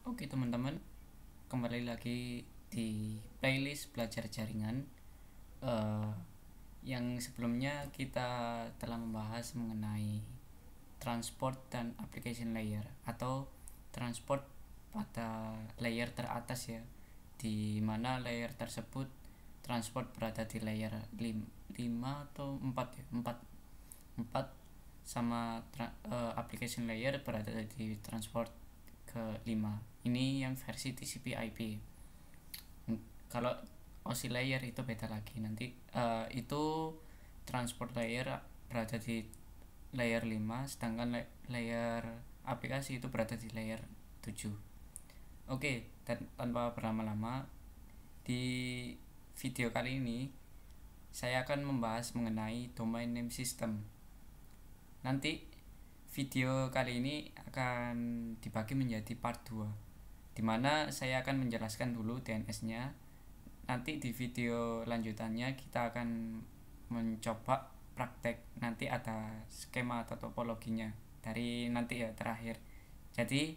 Oke teman-teman, kembali lagi di playlist belajar jaringan. Eh, yang sebelumnya kita telah membahas mengenai transport dan application layer atau transport pada layer teratas ya, di mana layer tersebut transport berada di layer 5 atau 4 ya, 4 sama application layer berada di transport ke 5. Ini yang versi TCP/IP. Kalau OSI layer itu beda lagi. Nanti itu transport layer berada di layer 5, sedangkan layer aplikasi itu berada di layer 7. Oke, dan tanpa berlama-lama, di video kali ini saya akan membahas mengenai domain name system. Nanti video kali ini akan dibagi menjadi part 2, dimana saya akan menjelaskan dulu DNS-nya. Nanti di video lanjutannya kita akan mencoba praktek, nanti ada skema atau topologinya dari nanti ya terakhir. Jadi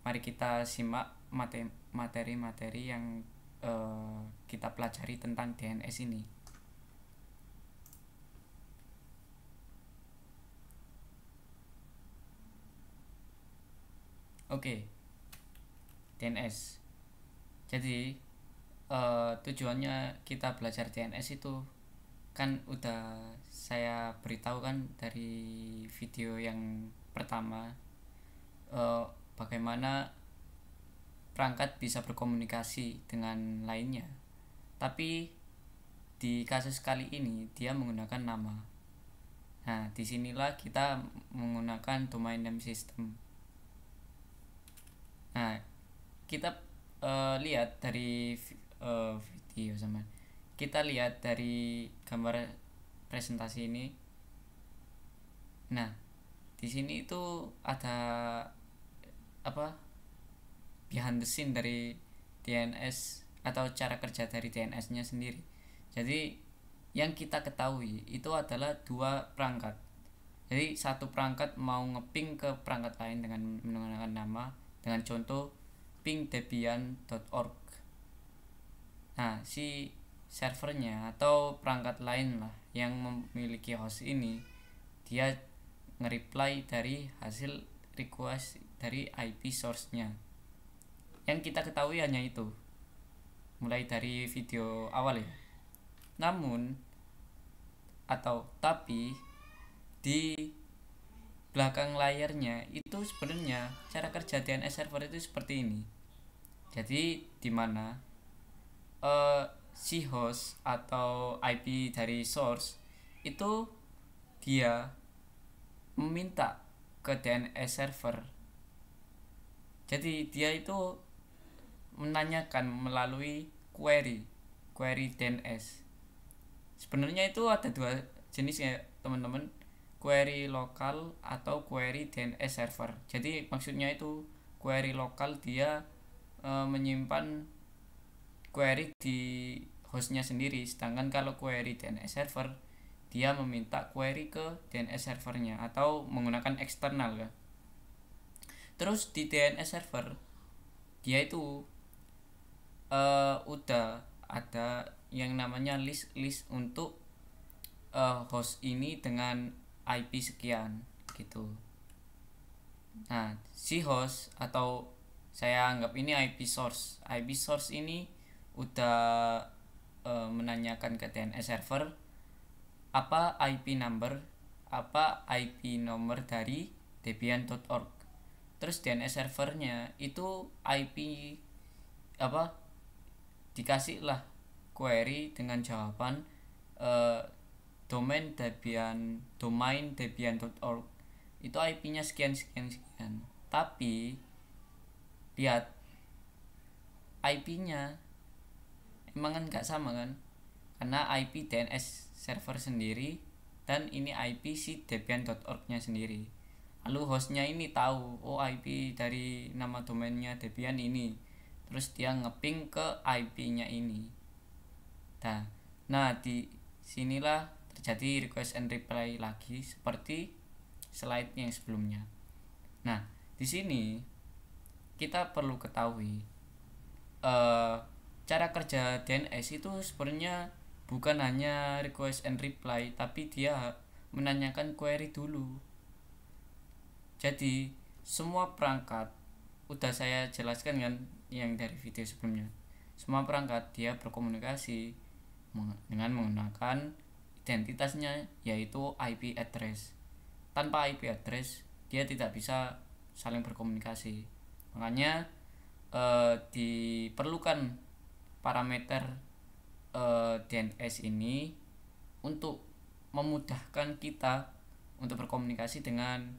mari kita simak materi-materi yang kita pelajari tentang DNS ini. Oke, DNS. Jadi tujuannya kita belajar DNS itu kan udah saya beritahu kan dari video yang pertama, bagaimana perangkat bisa berkomunikasi dengan lainnya. Tapi di kasus kali ini dia menggunakan nama. Nah, disinilah kita menggunakan domain name system. Nah, kita lihat dari video sama kita lihat dari gambar presentasi ini. Nah, di sini itu ada behind the scene dari DNS atau cara kerja dari DNS-nya sendiri. Jadi yang kita ketahui itu adalah dua perangkat. Jadi satu perangkat mau ngeping ke perangkat lain dengan menggunakan nama, dengan contoh ping.debian.org. Nah, si servernya atau perangkat lain lah yang memiliki host ini, dia nge-reply dari hasil request dari IP source-nya. Yang kita ketahui hanya itu, mulai dari video awal ya. Tapi di belakang layarnya itu sebenarnya cara kerja DNS server itu seperti ini. Jadi di mana si host atau IP dari source itu dia meminta ke DNS server. Jadi dia itu menanyakan melalui query DNS. Sebenarnya itu ada dua jenis ya teman-teman, query lokal atau query DNS server. Jadi maksudnya itu query lokal dia menyimpan query di hostnya sendiri, sedangkan kalau query DNS server dia meminta query ke DNS servernya atau menggunakan eksternal ya. Terus di DNS server dia itu udah ada yang namanya list untuk host ini dengan IP sekian gitu. Nah, si host atau saya anggap ini IP source. IP source ini udah menanyakan ke DNS server apa IP number, apa IP nomor dari debian.org. Terus DNS servernya itu IP dikasih lah query dengan jawaban domain debian.org itu IP-nya sekian. Tapi lihat IP-nya emang kan nggak sama kan, karena IP DNS server sendiri dan ini IP si debian.org-nya sendiri. Lalu hostnya ini tahu IP dari nama domainnya Debian ini, terus dia ngeping ke IP-nya ini. Nah, di sinilah terjadi request and reply lagi seperti slide yang sebelumnya. Nah, di sini kita perlu ketahui eh, cara kerja DNS itu sebenarnya bukan hanya request and reply, tapi dia menanyakan query dulu. Jadi semua perangkat udah saya jelaskan kan yang dari video sebelumnya. Semua perangkat dia berkomunikasi dengan menggunakan identitasnya, yaitu IP address. Tanpa IP address dia tidak bisa saling berkomunikasi. Makanya diperlukan parameter DNS ini untuk memudahkan kita untuk berkomunikasi dengan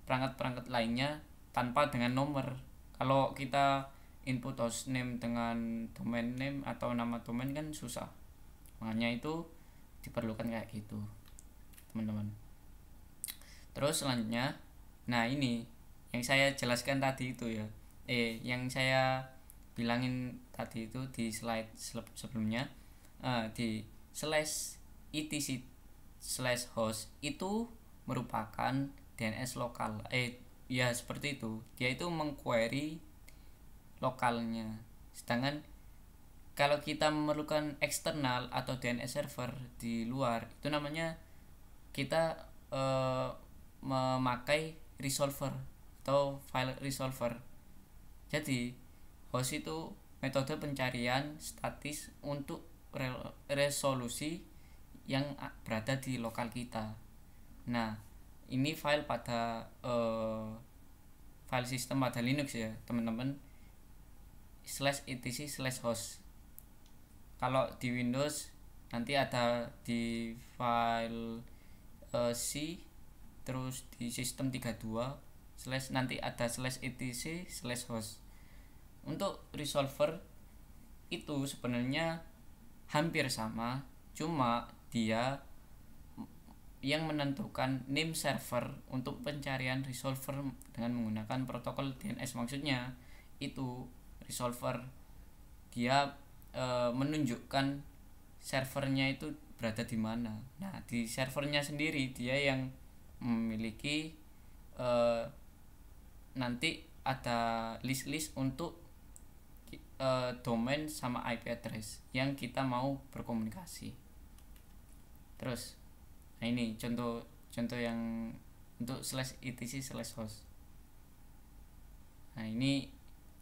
perangkat-perangkat lainnya tanpa dengan nomor. Kalau kita input hostname dengan domain name atau nama domain kan susah. Makanya itu diperlukan kayak gitu, teman-teman. Terus selanjutnya, nah ini yang saya jelaskan tadi itu ya, yang saya bilangin tadi itu di slide sebelumnya, di /etc/host itu merupakan DNS lokal. Ya seperti itu, dia itu mengquery lokalnya. Sedangkan kalau kita memerlukan eksternal atau DNS server di luar, itu namanya kita memakai resolver atau file resolver. Jadi host itu metode pencarian statis untuk resolusi yang berada di lokal kita. Nah, ini file pada file sistem pada Linux ya, teman-teman, /etc/host. Kalau di Windows nanti ada di file C, terus di sistem 32 nanti ada /etc/host. Untuk resolver itu sebenarnya hampir sama, cuma dia yang menentukan name server untuk pencarian resolver dengan menggunakan protokol DNS. Maksudnya itu resolver dia menunjukkan servernya itu berada di mana. Nah, di servernya sendiri dia yang memiliki nanti ada list untuk domain sama IP address yang kita mau berkomunikasi. Terus, nah ini contoh yang untuk /etc/host. Nah, ini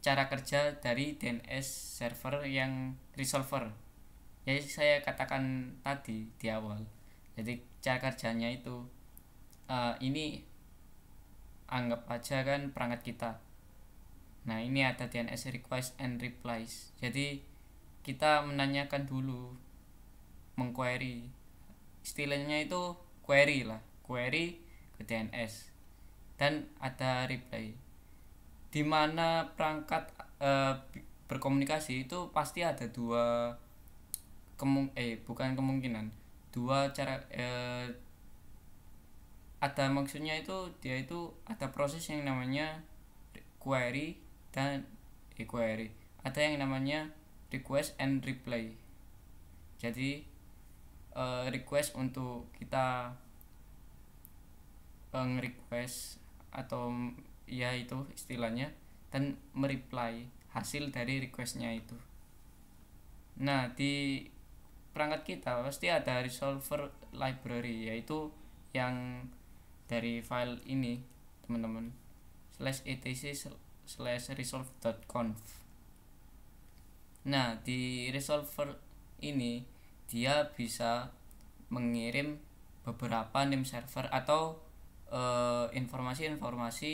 cara kerja dari DNS server yang resolver. Jadi saya katakan tadi di awal. Jadi cara kerjanya itu ini anggap aja kan perangkat kita. Nah, ini ada DNS request and replies. Jadi kita menanyakan dulu, mengquery. Istilahnya itu query lah, query ke DNS. Dan ada reply. Di mana perangkat berkomunikasi itu pasti ada dua bukan kemungkinan, dua cara, ada maksudnya itu dia itu ada proses yang namanya query dan query, ada yang namanya request and reply. Jadi request untuk kita nge-request atau ya itu istilahnya, dan mereply hasil dari requestnya itu. Nah, di perangkat kita pasti ada resolver library, yaitu yang dari file ini, teman-teman, /etc/resolve.conf. Nah, di resolver ini dia bisa mengirim beberapa name server atau informasi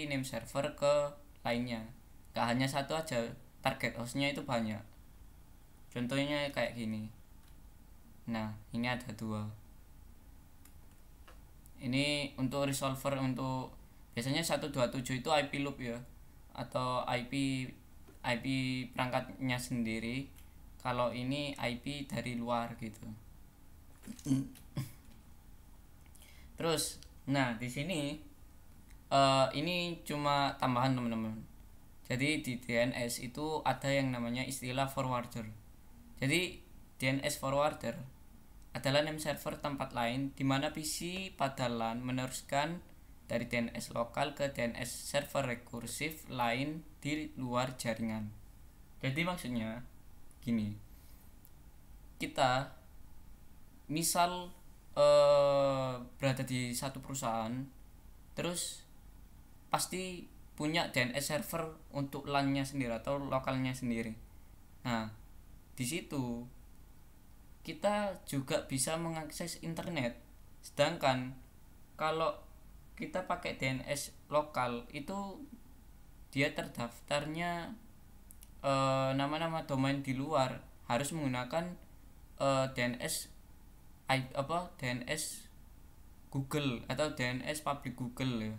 name server ke lainnya. Gak hanya satu aja, target hostnya itu banyak. Contohnya kayak gini. Nah, ini ada dua. Ini untuk resolver, untuk biasanya 127 itu IP loop ya, atau IP perangkatnya sendiri. Kalau ini IP dari luar gitu. Terus, nah di sini ini cuma tambahan, teman-teman. Jadi di DNS itu ada yang namanya istilah forwarder. Jadi DNS forwarder adalah name server tempat lain di mana PC pada LAN meneruskan dari DNS lokal ke DNS server rekursif lain di luar jaringan. Jadi maksudnya gini, kita misal berada di satu perusahaan, terus pasti punya DNS server untuk LAN-nya sendiri atau lokalnya sendiri. Nah, di situ kita juga bisa mengakses internet. Sedangkan kalau kita pakai DNS lokal itu dia terdaftarnya nama-nama domain di luar, harus menggunakan DNS DNS Google atau DNS public Google ya,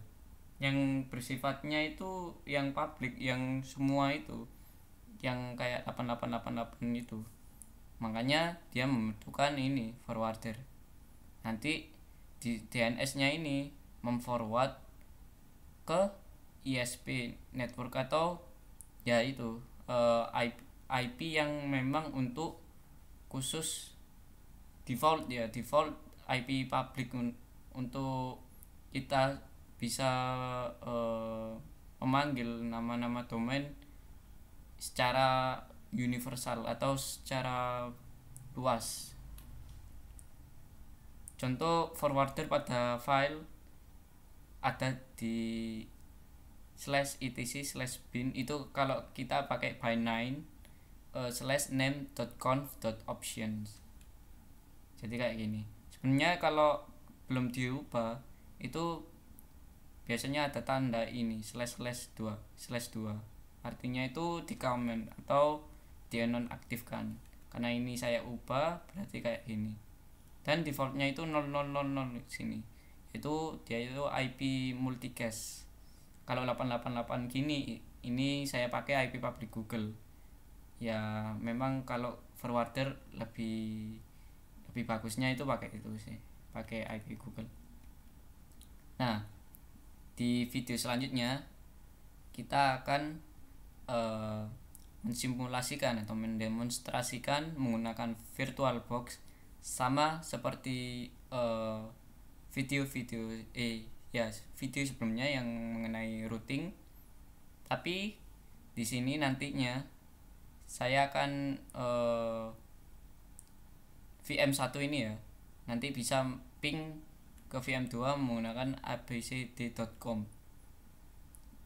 yang bersifatnya itu yang public, yang semua itu, yang kayak 8888 itu. Makanya dia membutuhkan ini forwarder. Nanti di DNS-nya ini memforward ke ISP network atau ya itu IP yang memang untuk khusus default IP public untuk kita bisa memanggil nama-nama domain secara universal atau secara luas. Contoh forwarder pada file ada di /etc/bin itu kalau kita pakai by9 /name.conf.options. Jadi kayak gini. Sebenarnya kalau belum diubah itu biasanya ada tanda ini //2 artinya itu di comment atau dia nonaktifkan. Karena ini saya ubah berarti kayak gini. Dan defaultnya itu 0000 sini. Itu dia itu IP multicast. Kalau 888 gini ini saya pakai IP public Google. Ya memang kalau forwarder lebih bagusnya itu pakai itu sih, pakai IP Google. Nah, di video selanjutnya kita akan mensimulasikan atau mendemonstrasikan menggunakan VirtualBox sama seperti video sebelumnya yang mengenai routing. Tapi di sini nantinya saya akan VM1 ini ya, nanti bisa ping ke VM2 menggunakan abcd.com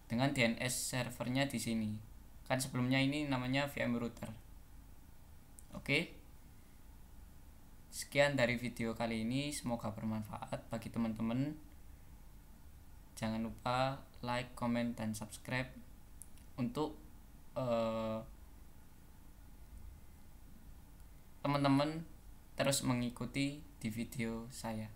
dengan DNS servernya di sini. Kan sebelumnya ini namanya VM router. Oke. Sekian dari video kali ini, semoga bermanfaat bagi teman-teman. Jangan lupa like, comment, dan subscribe untuk teman-teman terus mengikuti di video saya.